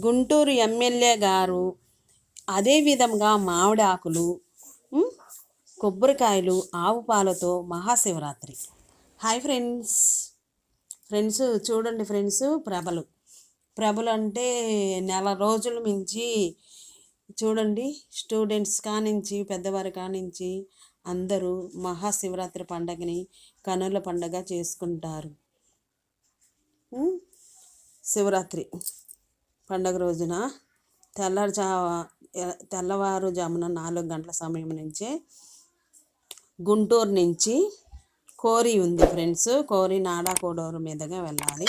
Guntur MLA గారు అదే విధంగా మామిడి ఆకులు, కొబ్బరికాయలు, ఆవు పాలతో మహాశివరాత్రి. హాయ్ ఫ్రెండ్స్ చూడండి ఫ్రెండ్స్, ప్రభలు అంటే నెల రోజుల మించి చూడండి, స్టూడెంట్స్ కానించి పెద్దవారి కానించి అందరూ మహాశివరాత్రి పండగని కనుల పండగ చేసుకుంటారు. శివరాత్రి పండగ రోజున తెల్లవారుజామున 4 గంటల సమయం నుంచే గుంటూరు నుంచి కోరి ఉంది ఫ్రెండ్స్. కోరి నాడా కోడూరు మీదుగా వెళ్ళాలి.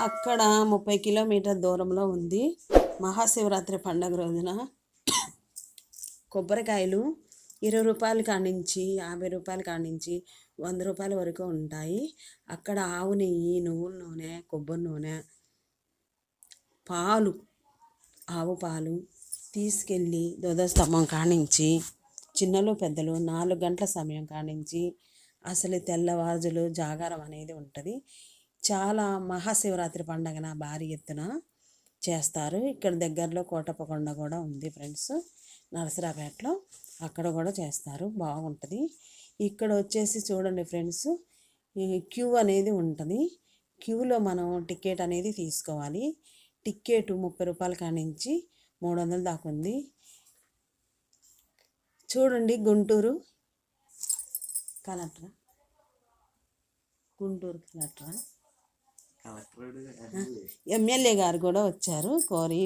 అక్కడ 30 కిలోమీటర్ దూరంలో ఉంది. మహాశివరాత్రి పండగ రోజున కొబ్బరికాయలు 20 రూపాయల కానించి 50 రూపాయల కానించి 100 రూపాయల వరకు ఉంటాయి. అక్కడ ఆవు నెయ్యి, నువ్వుల నూనె, కొబ్బరి నూనె, పాలు, ఆవు పాలు తీసుకెళ్ళి ధ్వజస్తంభం కానించి చిన్నలు పెద్దలు 4 గంటల సమయం కానించి అసలు తెల్లవారుజామున జాగారం అనేది ఉంటుంది. చాలా మహాశివరాత్రి పండగన భారీ ఎత్తున చేస్తారు. ఇక్కడ దగ్గరలో కోటప్పకొండ కూడా ఉంది ఫ్రెండ్స్, నరసరాపేటలో. అక్కడ కూడా చేస్తారు, బాగుంటుంది. ఇక్కడ వచ్చేసి చూడండి ఫ్రెండ్స్, క్యూ అనేది ఉంటుంది. క్యూలో మనం టికెట్ అనేది తీసుకోవాలి. టికెట్ 30 రూపాయల కానించి 300 దాకా ఉంది. చూడండి, గుంటూరు కలెక్టర్ ఎమ్మెల్యే గారు కూడా వచ్చారు కోరి.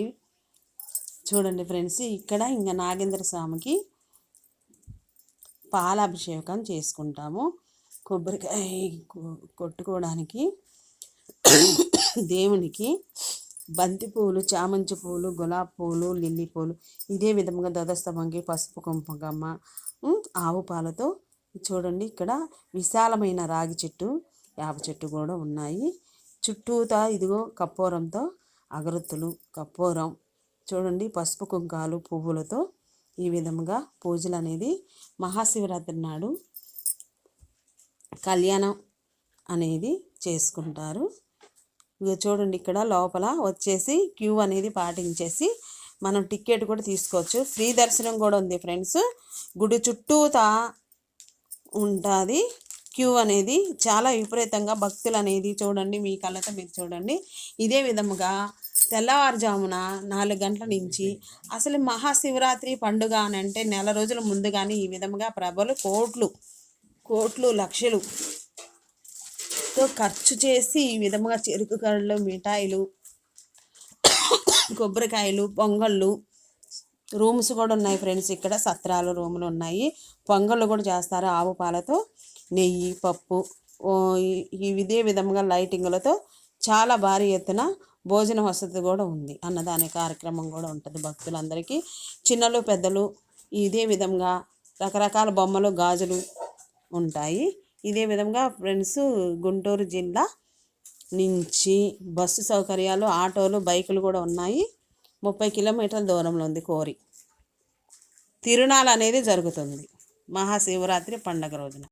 చూడండి ఫ్రెండ్స్, ఇక్కడ ఇంకా నాగేంద్ర స్వామికి పాలాభిషేకం చేసుకుంటాము. కొబ్బరికాయ కొట్టుకోవడానికి దేవునికి బంతి పూలు, చామంతి పూలు, గులాబీ పూలు, లిల్లీ పూలు, ఇదే విధంగా ధ్వజస్తంభంకి పసుపు కుంకుమ, ఆవు పాలతో చూడండి. ఇక్కడ విశాలమైన రాగి చెట్టు, వేప చెట్టు కూడా ఉన్నాయి. చుట్టూతా ఇదిగో కర్పూరంతో అగరొత్తులు, కర్పూరం చూడండి, పసుపు కుంకాలు, పువ్వులతో ఈ విధంగా పూజలు అనేది మహాశివరాత్రి నాడు కళ్యాణం అనేది చేసుకుంటారు. ఇక చూడండి, ఇక్కడ లోపల వచ్చేసి క్యూ అనేది పాటించేసి మనం టికెట్ కూడా తీసుకోవచ్చు. ఫ్రీ దర్శనం కూడా ఉంది ఫ్రెండ్స్. గుడి చుట్టూతా ఉంటుంది క్యూ అనేది. చాలా విపరీతంగా భక్తులు అనేది చూడండి, మీ కళ్ళతో మీరు చూడండి. ఇదే విధముగా తెల్లవారుజామున 4 గంటల నుంచి అసలు మహాశివరాత్రి పండుగ అని అంటే నెల రోజుల ముందుగానే ఈ విధముగా ప్రభలు కోట్లు లక్షలు ఖర్చు చేసి ఈ విధముగా చెరుకు కళ్ళు, మిఠాయిలు, కొబ్బరికాయలు, పొంగళ్ళు, రూమ్స్ కూడా ఉన్నాయి ఫ్రెండ్స్. ఇక్కడ సత్రాలు రూములు ఉన్నాయి. పొంగళ్ళు కూడా చేస్తారు ఆవు పాలతో. నెయ్యి, పప్పు, ఇదే విధంగా లైటింగులతో చాలా భారీ ఎత్తున భోజన వసతి కూడా ఉంది. అన్నదాన కార్యక్రమం కూడా ఉంటుంది భక్తులందరికీ, చిన్నలు పెద్దలు. ఇదే విధంగా రకరకాల బొమ్మలు, గాజులు ఉంటాయి. ఇదే విధంగా ఫ్రెండ్స్, గుంటూరు జిల్లా నుంచి బస్సు సౌకర్యాలు, ఆటోలు, బైకులు కూడా ఉన్నాయి. 30 కిలోమీటర్ల దూరంలో ఉంది కోరి. తిరునాళ అనేది జరుగుతుంది మహాశివరాత్రి పండగ రోజున.